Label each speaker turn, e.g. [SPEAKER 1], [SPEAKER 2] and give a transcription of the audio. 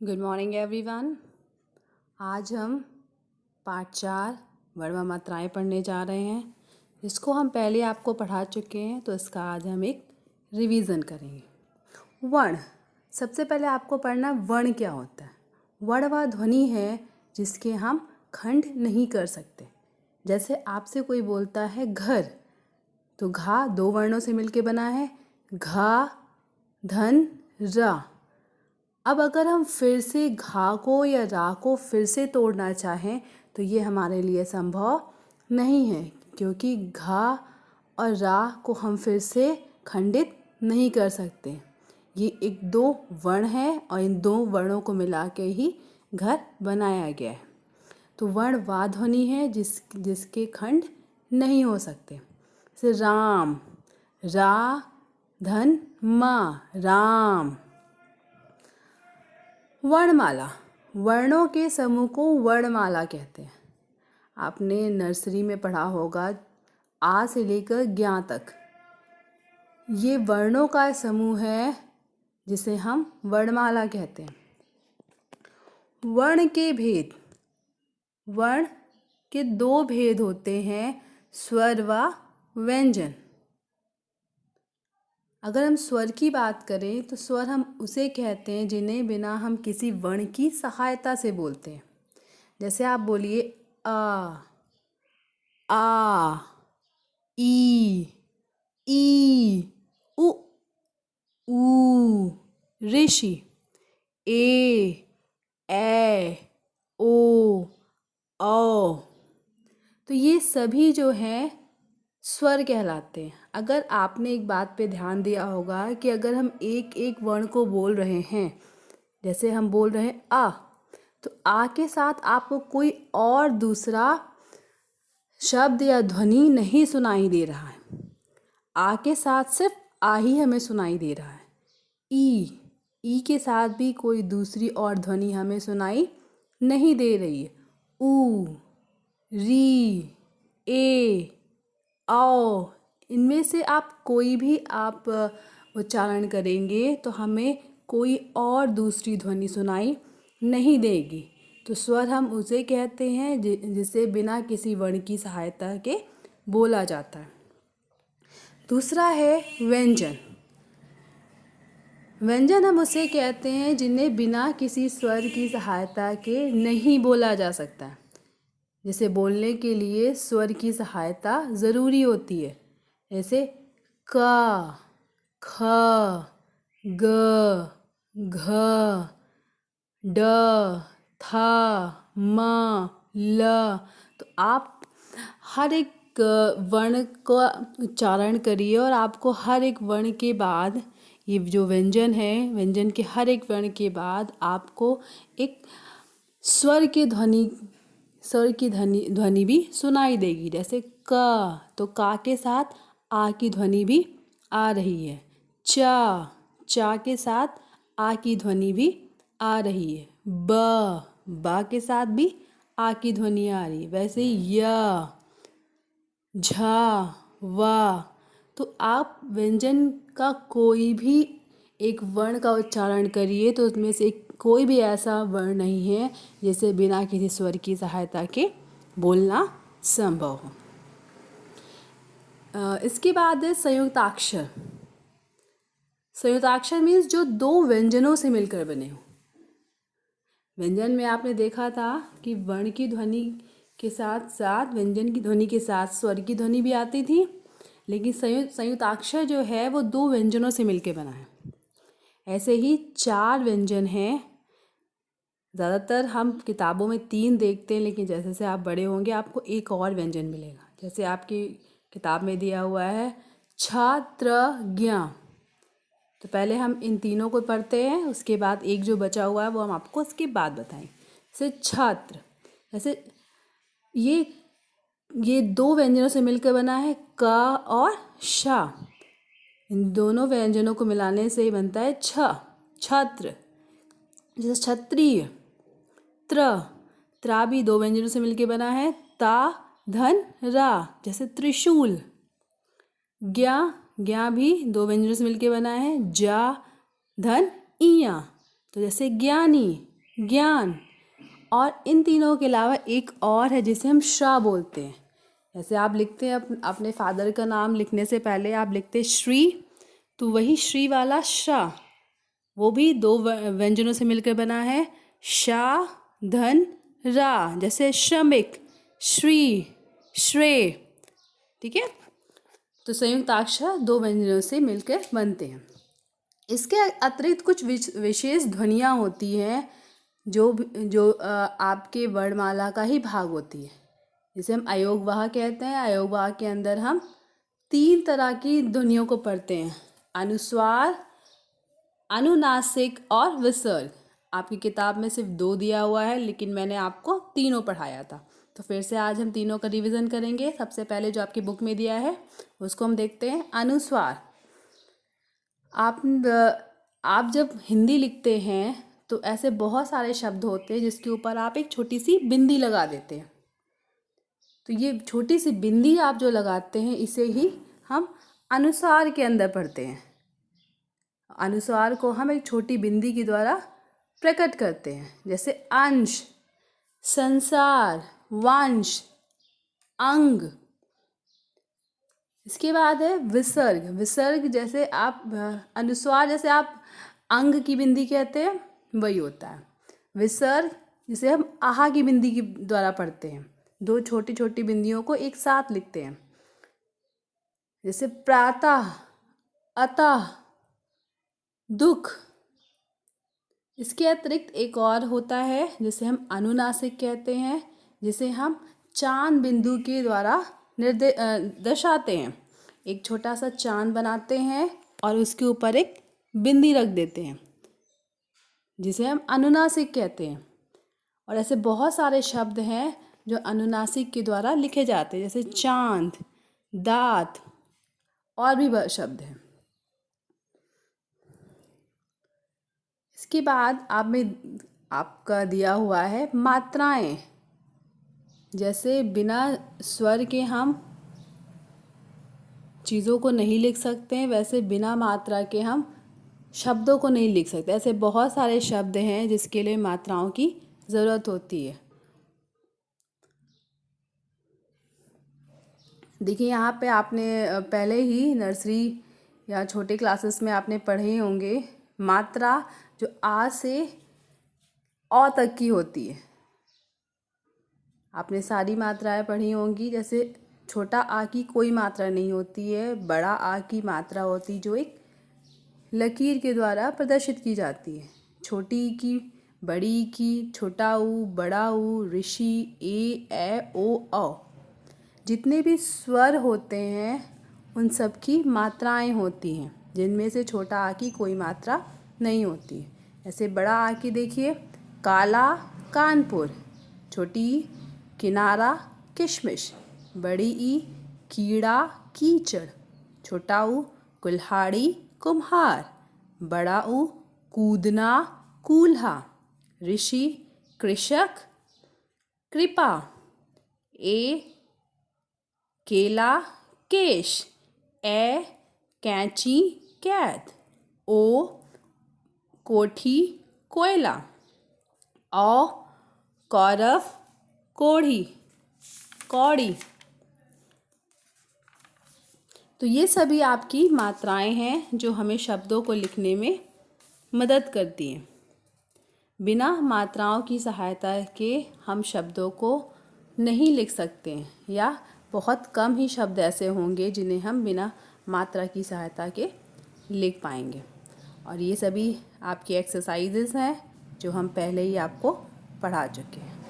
[SPEAKER 1] Good morning everyone. आज हम पाठ 4 वर्ण व मात्राएँ पढ़ने जा रहे हैं, जिसको हम पहले आपको पढ़ा चुके हैं, तो इसका आज हम एक रिवीजन करेंगे। वर्ण, सबसे पहले आपको पढ़ना वर्ण क्या होता है। वर्ण वह ध्वनि है जिसके हम खंड नहीं कर सकते। जैसे आपसे कोई बोलता है घर, तो घा 2 वर्णों से मिलके बना है, घा धन रा। अब अगर हम फिर से घा को या रा को फिर से तोड़ना चाहें तो ये हमारे लिए संभव नहीं है, क्योंकि घा और रा को हम फिर से खंडित नहीं कर सकते। ये एक 2 वर्ण है और इन 2 वर्णों को मिला के ही घर बनाया गया है। तो वर्ण वा ध्वनि है जिसके खंड नहीं हो सकते। जैसे राम, रा धन मा, राम। वर्णमाला, वर्णों के समूह को वर्णमाला कहते हैं। आपने नर्सरी में पढ़ा होगा आ से लेकर ज्ञा तक। ये वर्णों का समूह है जिसे हम वर्णमाला कहते हैं। वर्ण के भेद, वर्ण के 2 भेद होते हैं, स्वर व व्यंजन। अगर हम स्वर की बात करें तो स्वर हम उसे कहते हैं जिन्हें बिना हम किसी वर्ण की सहायता से बोलते हैं। जैसे आप बोलिए आ, ई, उ, ऋषि, ओ, औ। तो ये सभी जो हैं स्वर कहलाते हैं। अगर आपने एक बात पे ध्यान दिया होगा कि अगर हम एक एक वर्ण को बोल रहे हैं, जैसे हम बोल रहे हैं आ, तो आ के साथ आपको कोई और दूसरा शब्द या ध्वनि नहीं सुनाई दे रहा है। आ के साथ सिर्फ आ ही हमें सुनाई दे रहा है। ई के साथ भी कोई दूसरी और ध्वनि हमें सुनाई नहीं दे रही है। ऊ, री, ए, आओ, इनमें से आप कोई भी आप उच्चारण करेंगे तो हमें कोई और दूसरी ध्वनि सुनाई नहीं देगी। तो स्वर हम उसे कहते हैं जिसे बिना किसी वर्ण की सहायता के बोला जाता है। दूसरा है व्यंजन। व्यंजन हम उसे कहते हैं जिन्हें बिना किसी स्वर की सहायता के नहीं बोला जा सकता है। जिसे बोलने के लिए स्वर की सहायता ज़रूरी होती है। जैसे का, ख, ग, घ, ड, थ, म, ल। तो आप हर एक वर्ण का उच्चारण करिए और आपको हर एक वर्ण के बाद, ये जो व्यंजन है, व्यंजन के हर एक वर्ण के बाद आपको एक स्वर की ध्वनि भी सुनाई देगी। जैसे क, तो का के साथ आ की ध्वनि भी आ रही है। चा के साथ आ की ध्वनि भी आ रही है। बा के साथ भी आ की ध्वनि आ रही है। वैसे ही य, झा, वा। तो आप व्यंजन का कोई भी एक वर्ण का उच्चारण करिए तो उसमें से कोई भी ऐसा वर्ण नहीं है जिसे बिना किसी स्वर की सहायता के बोलना संभव हो। इसके बाद है संयुक्ताक्षर। संयुक्ताक्षर मीन्स जो 2 व्यंजनों से मिलकर बने हो। व्यंजन में आपने देखा था कि वर्ण की ध्वनि के साथ साथ व्यंजन की ध्वनि के साथ स्वर की ध्वनि भी आती थी, लेकिन संयुक्ताक्षर जो है वो 2 व्यंजनों से मिलकर बना है। ऐसे ही 4 व्यंजन हैं। ज़्यादातर हम किताबों में 3 देखते हैं, लेकिन जैसे जैसे आप बड़े होंगे आपको एक और व्यंजन मिलेगा। जैसे आपकी किताब में दिया हुआ है छात्र ज्ञ। तो पहले हम इन तीनों को पढ़ते हैं, उसके बाद एक जो बचा हुआ है वो हम आपको उसके बाद बताएं। जैसे छात्र, जैसे ये 2 व्यंजनों से मिलकर बना है, क और शा। इन दोनों व्यंजनों को मिलाने से ही बनता है छात्र। जैसे क्षत्रिय, त्रा भी 2 व्यंजनों से मिलकर बना है, ता धन रा। जैसे त्रिशूल। ज्ञा भी 2 व्यंजनों से मिलकर बना है, जा धन इया। तो जैसे ज्ञानी, ज्ञान। और इन तीनों के अलावा एक और है जिसे हम श्रा बोलते हैं। जैसे आप लिखते हैं अपने फादर का नाम लिखने से पहले आप लिखते हैं श्री, तो वही श्री वाला श्रा वो भी दो व्यंजनों से मिलकर बना है, शा धन रा। जैसे श्रमिक, श्री, श्रेय। ठीक है, तो संयुक्त अक्षर दो व्यंजनों से मिलकर बनते हैं। इसके अतिरिक्त कुछ विशेष ध्वनियाँ होती हैं जो आपके वर्णमाला का ही भाग होती है, जिसे हम अयोगवाह कहते हैं। अयोगवाह के अंदर हम 3 तरह की ध्वनियों को पढ़ते हैं, अनुस्वार, अनुनासिक और विसर्ग। आपकी किताब में सिर्फ 2 दिया हुआ है, लेकिन मैंने आपको तीनों पढ़ाया था। तो फिर से आज हम तीनों का रिवीजन करेंगे। सबसे पहले जो आपकी बुक में दिया है उसको हम देखते हैं, अनुस्वार। आप जब हिंदी लिखते हैं तो ऐसे बहुत सारे शब्द होते हैं जिसके ऊपर आप एक छोटी सी बिंदी लगा देते हैं। तो ये छोटी सी बिंदी आप जो लगाते हैं इसे ही हम अनुस्वार के अंदर पढ़ते हैं। अनुस्वार को हम एक छोटी बिंदी के द्वारा प्रकट करते हैं, जैसे अंश, संसार, वंश, अंग। इसके बाद है विसर्ग। विसर्ग जैसे आप अनुस्वार जैसे आप अंग की बिंदी कहते हैं वही होता है। विसर्ग जिसे हम आहा की बिंदी के द्वारा पढ़ते हैं, 2 छोटी छोटी बिंदियों को एक साथ लिखते हैं, जैसे प्रातः, अतः, दुख। इसके अतिरिक्त एक और होता है जिसे हम अनुनासिक कहते हैं, जिसे हम चांद बिंदु के द्वारा दर्शाते हैं। एक छोटा सा चांद बनाते हैं और उसके ऊपर एक बिंदी रख देते हैं, जिसे हम अनुनासिक कहते हैं। और ऐसे बहुत सारे शब्द हैं जो अनुनासिक के द्वारा लिखे जाते हैं, जैसे चांद, दांत और भी शब्द हैं। इसके बाद आपका दिया हुआ है मात्राएं। जैसे बिना स्वर के हम चीज़ों को नहीं लिख सकते हैं, वैसे बिना मात्रा के हम शब्दों को नहीं लिख सकते। ऐसे बहुत सारे शब्द हैं जिसके लिए मात्राओं की ज़रूरत होती है। देखिए यहाँ पे आपने पहले ही नर्सरी या छोटे क्लासेस में आपने पढ़े होंगे, मात्रा जो आ से औ तक की होती है। आपने सारी मात्राएं पढ़ी होंगी। जैसे छोटा आ की कोई मात्रा नहीं होती है, बड़ा आ की मात्रा होती जो एक लकीर के द्वारा प्रदर्शित की जाती है। छोटी की, बड़ी की, छोटा ऊ, बड़ा ऊ, ऋषि, ए ओ औ। जितने भी स्वर होते हैं उन सब की मात्राएं होती हैं, जिनमें से छोटा आ की कोई मात्रा नहीं होती। ऐसे बड़ा आ की देखिए, काला, कानपुर। छोटी ई, किनारा, किशमिश। बड़ी ई, कीड़ा, कीचड़। छोटा ऊ, कुल्हाड़ी, कुम्हार। बड़ा ऊ, कूदना, कूल्हा। ऋषि, कृषक, कृपा। ए, केला, केश। ए, कैंची, कैद। ओ, कोठी, कोयला। औ, कौरव, कोढ़ी, कौड़ी। तो ये सभी आपकी मात्राएं हैं जो हमें शब्दों को लिखने में मदद करती हैं। बिना मात्राओं की सहायता के हम शब्दों को नहीं लिख सकते हैं, या बहुत कम ही शब्द ऐसे होंगे जिन्हें हम बिना मात्रा की सहायता के लिख पाएंगे। और ये सभी आपकी एक्सरसाइजेस हैं जो हम पहले ही आपको पढ़ा चुके हैं।